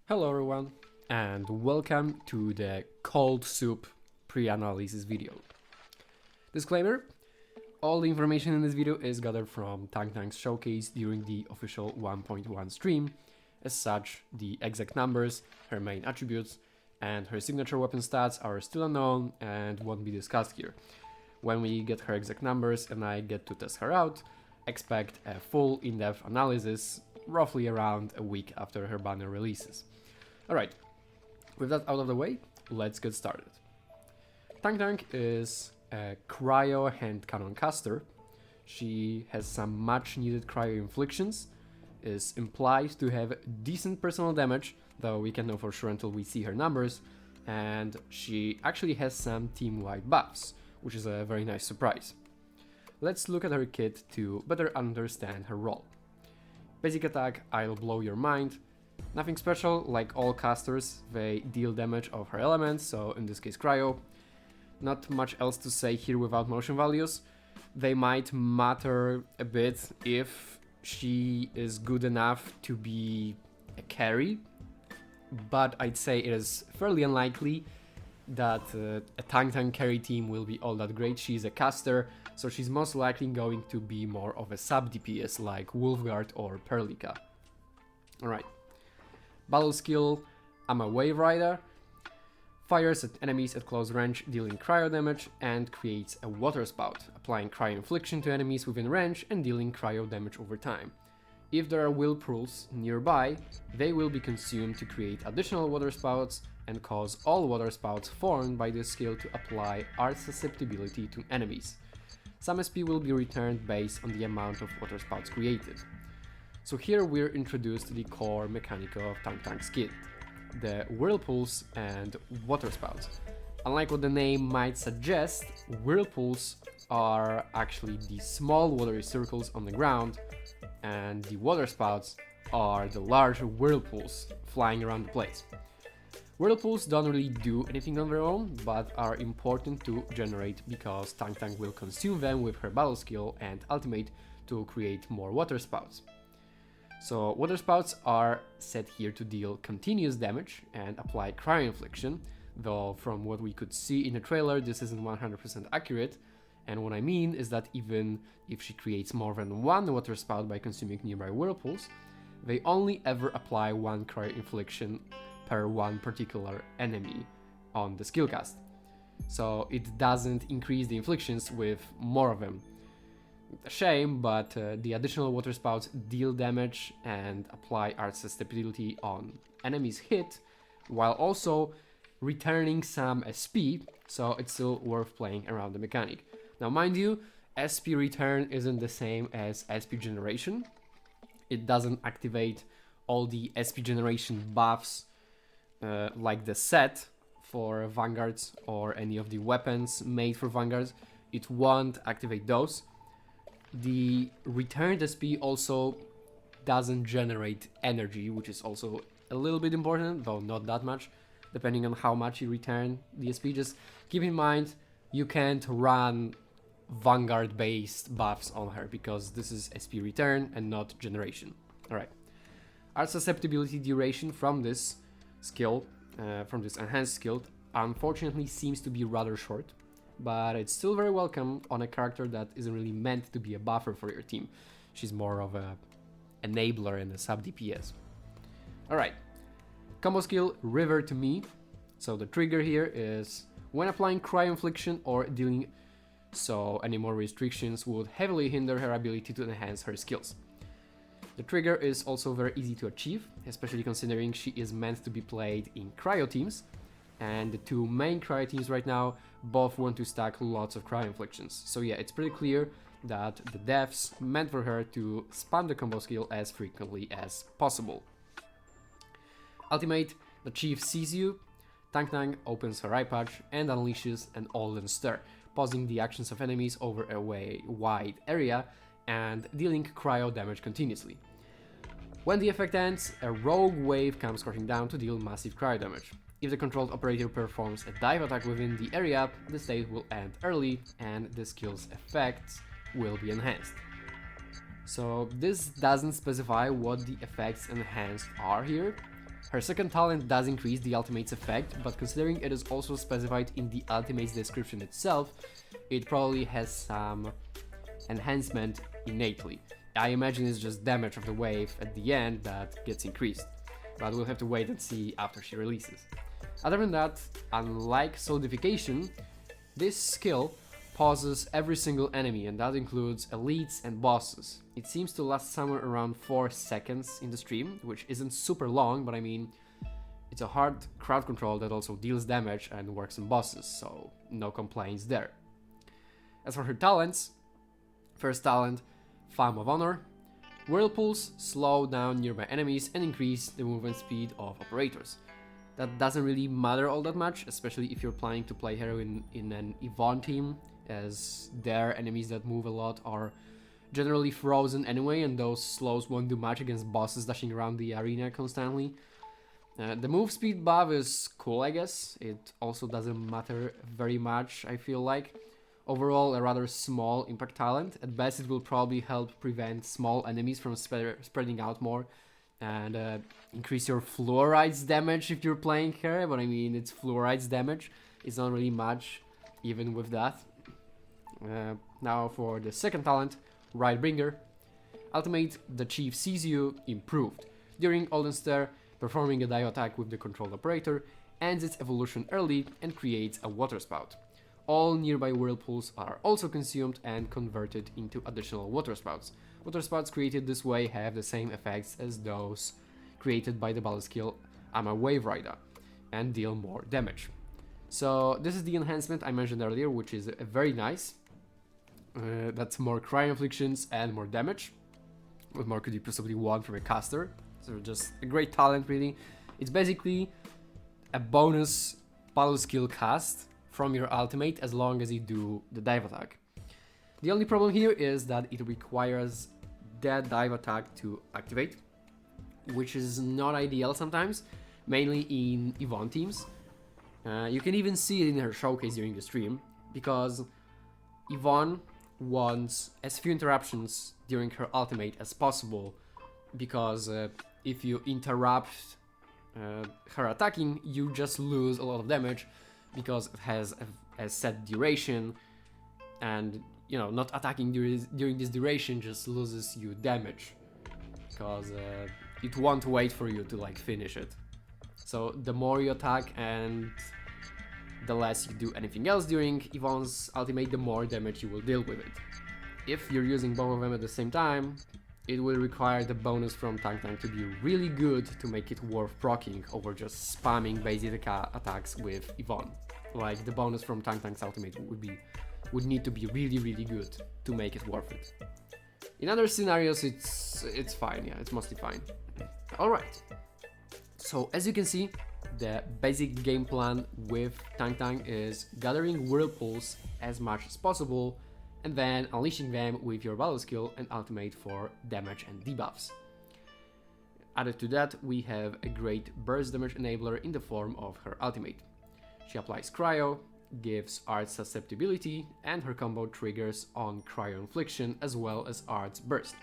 Hello everyone, and welcome to the cold soup pre-analysis video. Disclaimer: all the information in this video is gathered from Tangtang's showcase during the official 1.1 stream. As such, the exact numbers, her main attributes, and her signature weapon stats are still unknown and won't be discussed here. When we get her exact numbers and I get to test her out, expect a full in-depth analysis roughly around a week after her banner releases. Alright, with that out of the way, let's get started. Tangtang is a Cryo hand cannon caster. She has some much needed Cryo inflictions, is implied to have decent personal damage, though we can't know for sure until we see her numbers, and she actually has some team-wide buffs, which is a very nice surprise. Let's look at her kit to better understand her role. Basic attack, I'll blow your mind. Nothing special, like all casters, they deal damage of her elements, so in this case Cryo. Not much else to say here without motion values. They might matter a bit if she is good enough to be a carry, but I'd say it is fairly unlikely that a Tangtang carry team will be all that great. She's a caster, so she's most likely going to be more of a sub DPS like Wolfguard or Perlica. Alright. Battle skill, I'm a Wave Rider, fires at enemies at close range dealing cryo damage and creates a water spout, applying cryo infliction to enemies within range and dealing cryo damage over time. If there are whirlpools nearby, they will be consumed to create additional water spouts and cause all water spouts formed by this skill to apply art susceptibility to enemies. Some SP will be returned based on the amount of water spouts created. So here we're introduced to the core mechanic of Tangtang's kit, the whirlpools and water spouts. Unlike what the name might suggest, whirlpools are actually the small watery circles on the ground, and the water spouts are the large whirlpools flying around the place. Whirlpools don't really do anything on their own, but are important to generate because Tangtang will consume them with her battle skill and ultimate to create more water spouts. So water spouts are set here to deal continuous damage and apply cryo infliction, though from what we could see in the trailer this isn't 100% accurate, and what I mean is that even if she creates more than one water spout by consuming nearby whirlpools, they only ever apply one cryo infliction per one particular enemy on the skill cast. So it doesn't increase the inflictions with more of them. A shame, but the additional water spouts deal damage and apply art susceptibility on enemies hit, while also returning some SP, so it's still worth playing around the mechanic. Now mind you, SP return isn't the same as SP generation. It doesn't activate all the SP generation buffs like the set for Vanguards or any of the weapons made for Vanguards. It won't activate those. The returned SP also doesn't generate energy, which is also a little bit important, though not that much, depending on how much you return the SP. Just keep in mind, you can't run Vanguard-based buffs on her, because this is SP return and not generation. Alright. Art susceptibility duration from this skill, from this enhanced skill, unfortunately seems to be rather short, but it's still very welcome on a character that isn't really meant to be a buffer for your team. She's more of a enabler and a sub DPS. Alright, combo skill River to me. So the trigger here is when applying cryo infliction or dealing, so any more restrictions would heavily hinder her ability to enhance her skills. The trigger is also very easy to achieve, especially considering she is meant to be played in cryo teams, and the two main cryo teams right now both want to stack lots of cryo inflictions. So yeah, it's pretty clear that the devs meant for her to spam the combo skill as frequently as possible. Ultimate, the chief sees you, Tangtang opens her eye patch and unleashes an Olden Stir, pausing the actions of enemies over a wide area and dealing cryo damage continuously. When the effect ends, a rogue wave comes crashing down to deal massive cryo damage. If the controlled operator performs a dive attack within the area, the state will end early and the skill's effects will be enhanced. So this doesn't specify what the effects enhanced are here, Her second talent does increase the ultimate's effect, but considering it is also specified in the ultimate's description itself, it probably has some enhancement innately. I imagine it's just damage of the wave at the end that gets increased, but we'll have to wait and see after she releases. Other than that, unlike solidification, this skill pauses every single enemy, and that includes elites and bosses. It seems to last somewhere around 4 seconds in the stream, which isn't super long, but I mean, it's a hard crowd control that also deals damage and works on bosses, so no complaints there. As for her talents, first talent, Fam of Honor. Whirlpools slow down nearby enemies and increase the movement speed of operators. That doesn't really matter all that much, especially if you're planning to play her in an Yvonne team, as their enemies that move a lot are generally frozen anyway, and those slows won't do much against bosses dashing around the arena constantly. The move speed buff is cool, I guess. It also doesn't matter very much, I feel like. Overall, a rather small impact talent. At best, it will probably help prevent small enemies from spreading out more and increase your fluoride's damage if you're playing her, but I mean, it's fluoride's damage. It's not really much, even with that. Now for the second talent, Ridebringer. Ultimate, the Chief sees you, improved. During Olden Stare, performing a dive attack with the controlled operator ends its evolution early and creates a water spout. All nearby whirlpools are also consumed and converted into additional water spouts. Water spouts created this way have the same effects as those created by the battle skill Ama Wave Rider and deal more damage. So this is the enhancement I mentioned earlier, which is very nice. That's more cryo inflictions and more damage. What more could you possibly want from a caster? So just a great talent, really. It's basically a bonus battle skill cast from your ultimate as long as you do the dive attack. The only problem here is that it requires that dive attack to activate, which is not ideal sometimes, mainly in Yvonne teams. You can even see it in her showcase during the stream, because Yvonne wants as few interruptions during her ultimate as possible, because if you interrupt her attacking, you just lose a lot of damage, because it has a set duration, and you know, not attacking during this duration just loses you damage, because it won't wait for you to like finish it. So the more you attack and the less you do anything else during Yvonne's ultimate, the more damage you will deal with it. If you're using both of them at the same time, it will require the bonus from Tangtang to be really good to make it worth proccing over just spamming basic attacks with Yvonne. Like, the bonus from Tangtang's ultimate would need to be really good to make it worth it. In other scenarios, it's fine, yeah, it's mostly fine. Alright, so as you can see, the basic game plan with Tangtang is gathering whirlpools as much as possible and then unleashing them with your battle skill and ultimate for damage and debuffs. Added to that, we have a great burst damage enabler in the form of her ultimate. She applies Cryo, gives Art's susceptibility, and her combo triggers on Cryo infliction as well as Art's burst.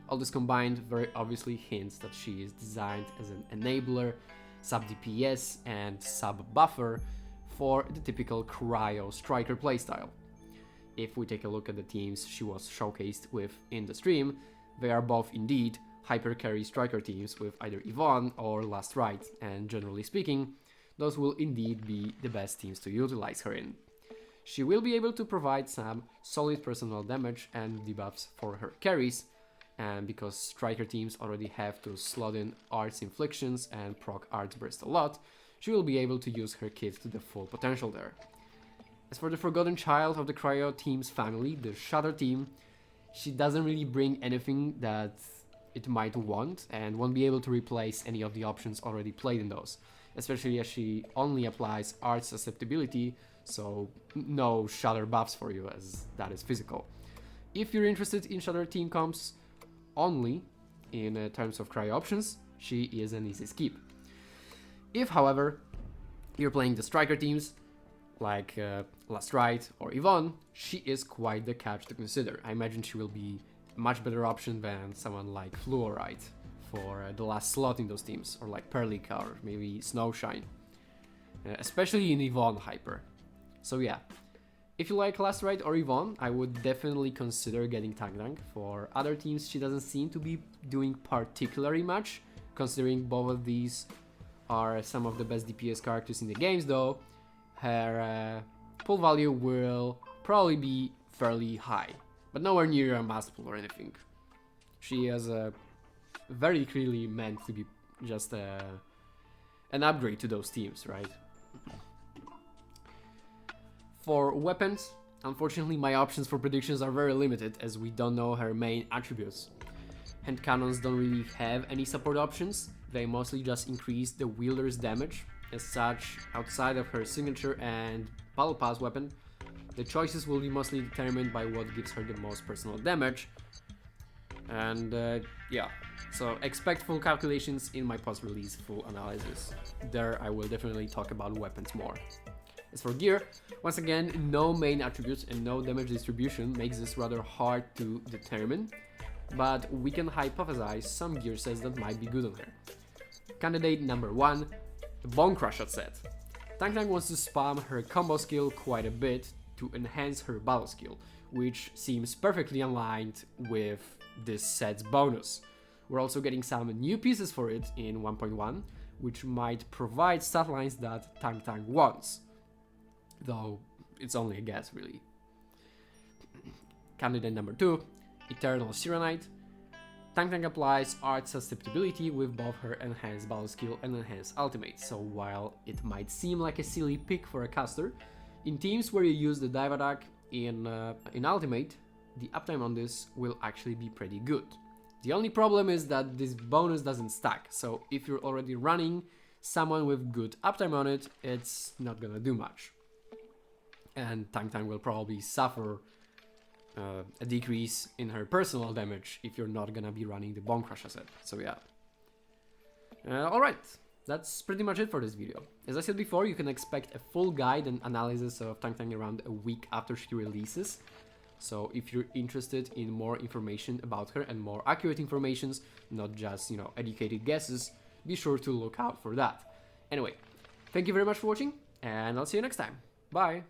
All this combined very obviously hints that she is designed as an enabler, sub-DPS and sub-buffer for the typical Cryo striker playstyle. If we take a look at the teams she was showcased with in the stream, they are both indeed hyper carry striker teams with either Yvonne or Last Ride, and generally speaking, those will indeed be the best teams to utilize her in. She will be able to provide some solid personal damage and debuffs for her carries, and because striker teams already have to slot in Art's inflictions and proc Art's burst a lot, she will be able to use her kit to the full potential there. As for the forgotten child of the Cryo team's family, the Shatter team, she doesn't really bring anything that it might want and won't be able to replace any of the options already played in those, especially as she only applies Art's susceptibility, so no Shatter buffs for you, as that is physical. If you're interested in Shatter team comps only in terms of Cryo options, she is an easy skip. If, however, you're playing the striker teams, like Last Ride or Yvonne, she is quite the catch to consider. I imagine she will be a much better option than someone like Fluoride for the last slot in those teams, or like Perlica or maybe Snowshine, especially in Yvonne Hyper. So yeah, if you like Last Ride or Yvonne, I would definitely consider getting Tangtang. For other teams, she doesn't seem to be doing particularly much, considering both of these are some of the best DPS characters in the games though. Her pull value will probably be fairly high, but nowhere near a mass pull or anything. She is very clearly meant to be just an upgrade to those teams, right? For weapons, unfortunately my options for predictions are very limited as we don't know her main attributes. Hand cannons don't really have any support options, they mostly just increase the wielder's damage. As such, outside of her signature and battle pass weapon, the choices will be mostly determined by what gives her the most personal damage. And yeah, so expect full calculations in my post-release full analysis. There I will definitely talk about weapons more. As for gear, once again, no main attributes and no damage distribution makes this rather hard to determine, but we can hypothesize some gear sets that might be good on her. Candidate number 1, the Bone Crusher set. Tangtang wants to spam her combo skill quite a bit to enhance her battle skill, which seems perfectly aligned with this set's bonus. We're also getting some new pieces for it in 1.1, which might provide stat lines that Tangtang wants. Though it's only a guess, really. Candidate number 2, Eternal Sirenite. Tangtang applies art susceptibility with both her enhanced battle skill and enhanced ultimate, so while it might seem like a silly pick for a caster, in teams where you use the dive attack in ultimate, the uptime on this will actually be pretty good. The only problem is that this bonus doesn't stack, so if you're already running someone with good uptime on it, it's not gonna do much. And Tangtang will probably suffer a decrease in her personal damage if you're not gonna be running the Bone Crusher set. So yeah. Alright, that's pretty much it for this video. As I said before, you can expect a full guide and analysis of Tangtang around a week after she releases. So if you're interested in more information about her and more accurate informations, not just, educated guesses, be sure to look out for that. Anyway, thank you very much for watching, and I'll see you next time. Bye!